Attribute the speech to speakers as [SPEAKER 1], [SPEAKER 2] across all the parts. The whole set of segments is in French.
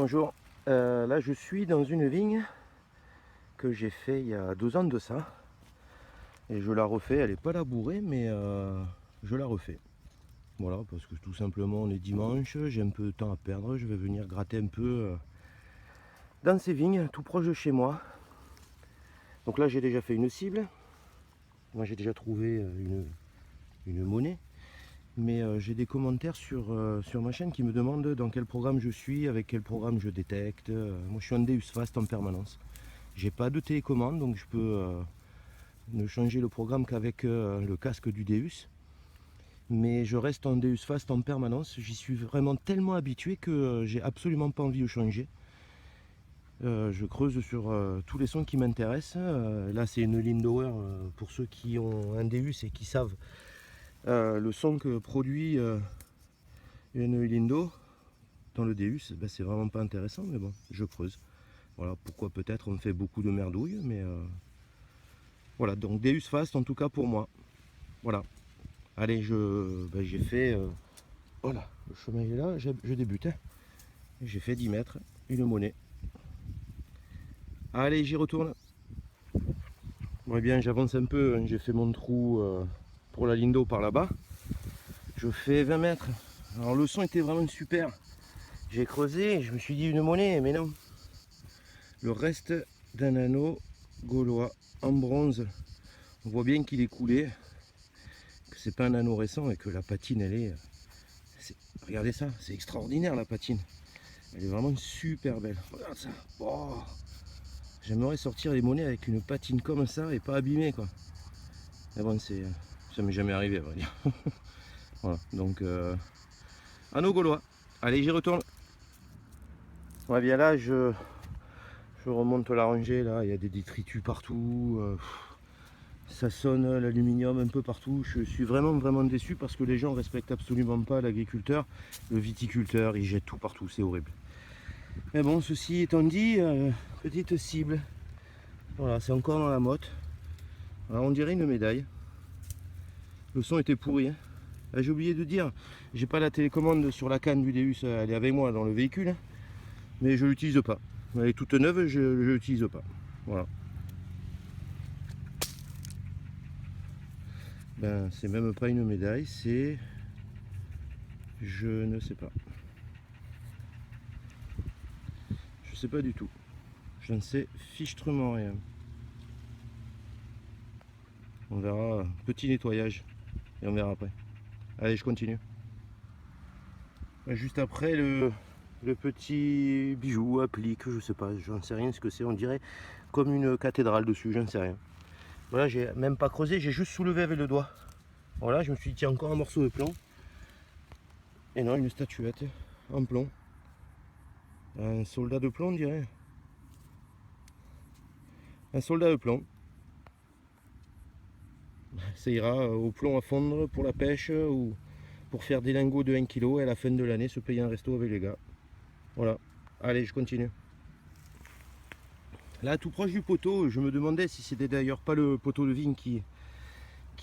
[SPEAKER 1] bonjour. Là je suis dans une vigne que j'ai fait il y a 2 ans de ça. Et je la refais, elle n'est pas labourée mais je la refais. Voilà, parce que tout simplement on est dimanche, j'ai un peu de temps à perdre, je vais venir gratter un peu dans ces vignes, tout proche de chez moi. Donc là j'ai déjà fait une cible. Moi j'ai déjà trouvé une monnaie. Mais j'ai des commentaires sur ma chaîne qui me demandent dans quel programme je suis, avec quel programme je détecte. Moi je suis en Deus Fast en permanence. J'ai pas de télécommande, donc je peux ne changer le programme qu'avec le casque du Deus. Mais je reste en Deus Fast en permanence. J'y suis vraiment tellement habitué que j'ai absolument pas envie de changer. Je creuse sur tous les sons qui m'intéressent. Là c'est une Lindauer pour ceux qui ont un Deus et qui savent le son que produit une Lindo dans le Deus. Ben, c'est vraiment pas intéressant, mais bon, je creuse. Voilà, pourquoi peut-être on fait beaucoup de merdouilles, mais voilà, donc Deus Fast en tout cas pour moi. Voilà. Allez, j'ai fait, voilà, le chemin est là, je débute. Hein. J'ai fait 10 mètres, une monnaie. Allez, j'y retourne. Bon, eh bien, j'avance un peu, hein, j'ai fait mon trou pour la Lindo par là-bas. Je fais 20 mètres. Alors le son était vraiment super. J'ai creusé, je me suis dit une monnaie, mais non. Le reste d'un anneau gaulois en bronze. On voit bien qu'il est coulé, que c'est pas un anneau récent et que la patine elle est... Regardez ça, c'est extraordinaire la patine. Elle est vraiment super belle. Regarde ça. Oh, j'aimerais sortir les monnaies avec une patine comme ça et pas abîmée quoi. Mais bon, ça m'est jamais arrivé, on va dire. Voilà, donc anneau gaulois. Allez, j'y retourne. Ouais, bien là, je remonte la rangée, là, il y a des détritus partout. Ça sonne l'aluminium un peu partout. Je suis vraiment déçu parce que les gens respectent absolument pas l'agriculteur, le viticulteur, ils jettent tout partout, c'est horrible. Mais bon, ceci étant dit, petite cible. Voilà, c'est encore dans la motte. Alors, on dirait une médaille. Le son était pourri. Hein. Ah, j'ai oublié de dire, j'ai pas la télécommande sur la canne du Deus, elle est avec moi dans le véhicule, hein, mais je l'utilise pas. Elle est toute neuve, je l'utilise pas. Voilà. Ben, c'est même pas une médaille, c'est... Je ne sais pas. Je sais pas du tout. Je ne sais fichtrement rien. On verra, petit nettoyage, et on verra après. Allez, je continue. Juste après, le petit bijou, applique, je sais pas, j'en sais rien ce que c'est. On dirait comme une cathédrale dessus, j'en sais rien. Voilà, j'ai même pas creusé, j'ai juste soulevé avec le doigt. Voilà, je me suis dit, tiens, encore un morceau de plomb. Et non, une statuette en plomb. Un soldat de plomb, on dirait. Un soldat de plomb. Ça ira au plomb à fondre pour la pêche ou pour faire des lingots de 1 kg et à la fin de l'année se payer un resto avec les gars. Voilà. Allez, je continue. Là, tout proche du poteau, je me demandais si c'était d'ailleurs pas le poteau de vigne qui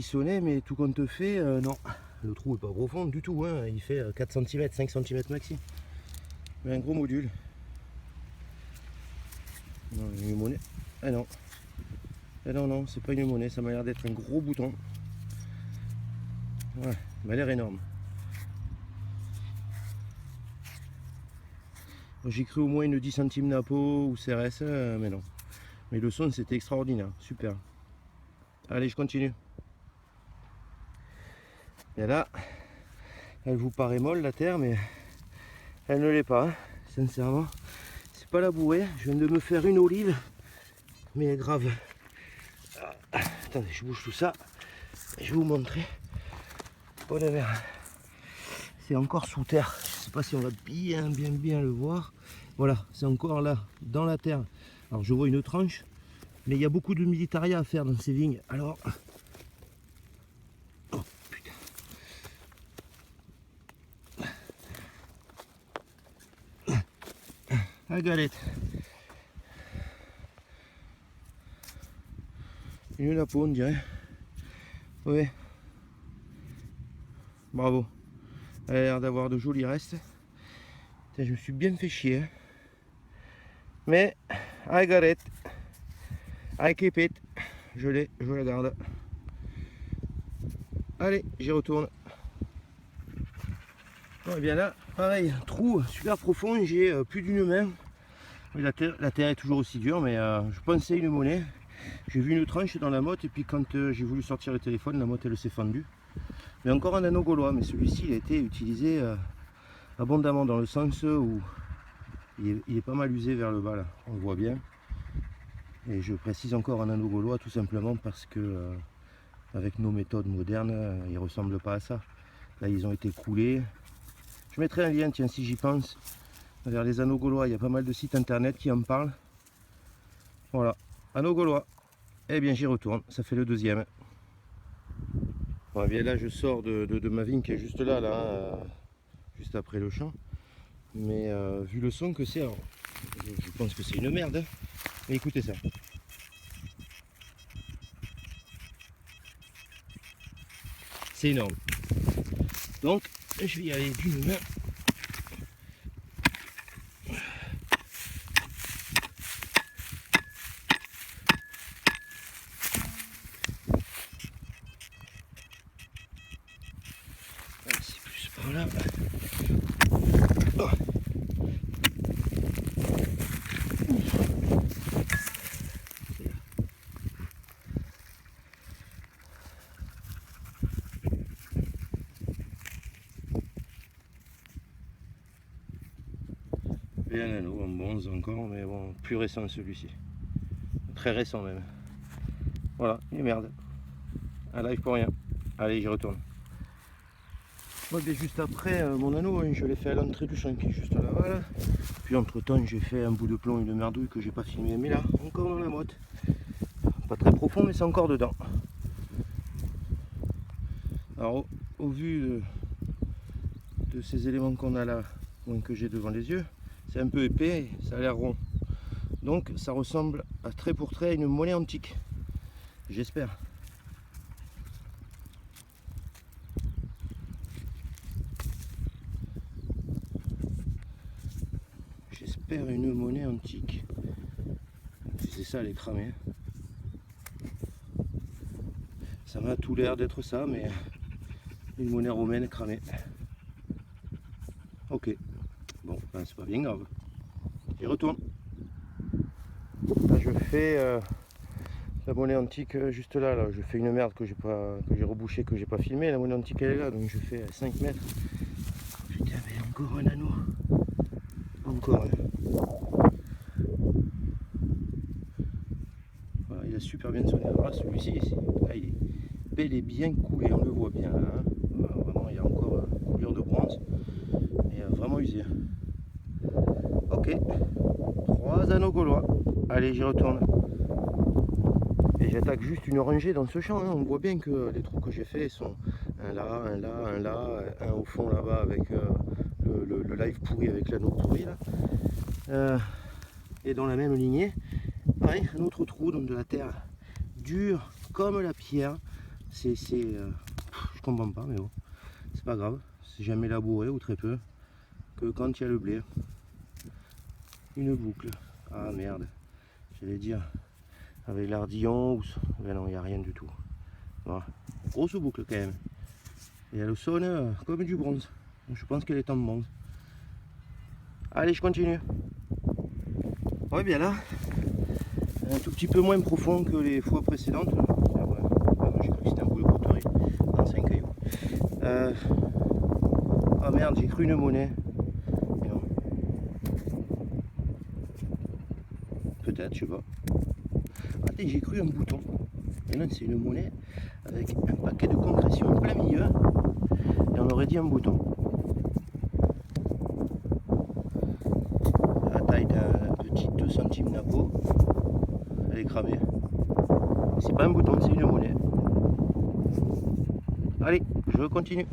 [SPEAKER 1] sonnait, mais tout compte fait, non. Le trou n'est pas profond du tout, hein. Il fait 4 cm, 5 cm maxi. Mais un gros module. Non, une monnaie. Ah non. Ah non, non, c'est pas une monnaie, ça m'a l'air d'être un gros bouton. Ouais, il m'a l'air énorme. J'ai cru au moins une 10 centimes napo ou CRS, mais non. Mais le son c'était extraordinaire, super. Allez, je continue. Et là, elle vous paraît molle la terre, mais elle ne l'est pas, hein. Sincèrement. C'est pas labouré, je viens de me faire une olive, mais grave. Attendez, je bouge tout ça, je vais vous montrer. Oh la merde. C'est encore sous terre, je sais pas si on va bien le voir. Voilà, c'est encore là, dans la terre. Alors je vois une tranche, mais il y a beaucoup de militaria à faire dans ces vignes. Alors, oh putain. La galette. Une napo on dirait. Ouais. Bravo. Elle a l'air d'avoir de jolis restes. Putain, je me suis bien fait chier. Hein. Mais I got it. I keep it. Je l'ai, je la garde. Allez, j'y retourne. Bon, et bien là, pareil, trou super profond, j'ai plus d'une main. La terre est toujours aussi dure, mais je pensais une monnaie. J'ai vu une tranche dans la motte, et puis quand j'ai voulu sortir le téléphone, la motte elle s'est fendue. Mais encore un anneau gaulois, mais celui-ci il a été utilisé abondamment, dans le sens où il est pas mal usé vers le bas là, on le voit bien. Et je précise encore un anneau gaulois tout simplement parce que avec nos méthodes modernes, ils ne ressemblent pas à ça. Là ils ont été coulés. Je mettrai un lien, tiens, si j'y pense, vers les anneaux gaulois. Il y a pas mal de sites internet qui en parlent. Voilà, anneau gaulois. Eh bien j'y retourne, ça fait le deuxième. Bon, eh bien là je sors de ma vigne qui est juste là, juste après le champ. Mais vu le son que c'est, je pense que c'est une merde. Mais écoutez ça. C'est énorme. Donc je vais y aller d'une main. C'est plus par là. Oh. Et un anneau en bronze encore, mais bon, plus récent celui-ci. Très récent même. Voilà, et merde. Un live pour rien. Allez, j'y retourne. Moi, bien juste après mon anneau, hein, je l'ai fait à l'entrée du champ qui est juste là-bas. Là. Puis entre temps, j'ai fait un bout de plomb et de merdouille que j'ai pas filmé. Mais là, encore dans la motte. Pas très profond, mais c'est encore dedans. Alors, au vu de ces éléments qu'on a là, que j'ai devant les yeux, c'est un peu épais, ça a l'air rond. Donc, ça ressemble à trait pour trait à une monnaie antique. J'espère. J'espère une monnaie antique. C'est ça, elle est cramée. Ça m'a tout l'air d'être ça, mais une monnaie romaine cramée. Ok. Bon, ben, c'est pas bien grave. J'y retourne. Là, je fais la monnaie antique juste là, là. Je fais une merde que j'ai rebouché, que j'ai pas filmé. La monnaie antique elle est là, donc je fais 5 mètres. Putain, mais encore un anneau. Encore un. Voilà, il a super bien sonné. Alors là, celui-ci, là, il est bel et bien coulé, on le voit bien. Hein. Voilà, vraiment, il y a encore une coulure de bronze. Et vraiment usé. Ok. 3 anneaux gaulois. Allez, j'y retourne. Et j'attaque juste une rangée dans ce champ. Hein. On voit bien que les trous que j'ai fait sont un là, un là, un là, un au fond là-bas avec le live pourri avec l'anneau pourri là. Et dans la même lignée, pareil, un autre trou, donc de la terre dure comme la pierre. Je comprends pas, mais bon, c'est pas grave. C'est jamais labouré ou très peu que quand il y a le blé. Une boucle. Ah merde, j'allais dire avec l'ardillon. Mais non, il n'y a rien du tout. Voilà. Grosse boucle quand même. Et elle sonne comme du bronze. Je pense qu'elle est en bronze. Allez, je continue. Ouais, bien là, un tout petit peu moins profond que les fois précédentes. J'ai cru que c'était un bout de poterie. Non, c'est un caillou. Ah merde, j'ai cru une monnaie. Et non. Peut-être, je sais pas. Attends, j'ai cru un bouton. Et non, c'est une monnaie avec un paquet de compression en plein milieu. Et on aurait dit un bouton. À la taille d'un petit 2 centimes napo. Elle est cramée. C'est pas un bouton, c'est une monnaie. Allez, je continue.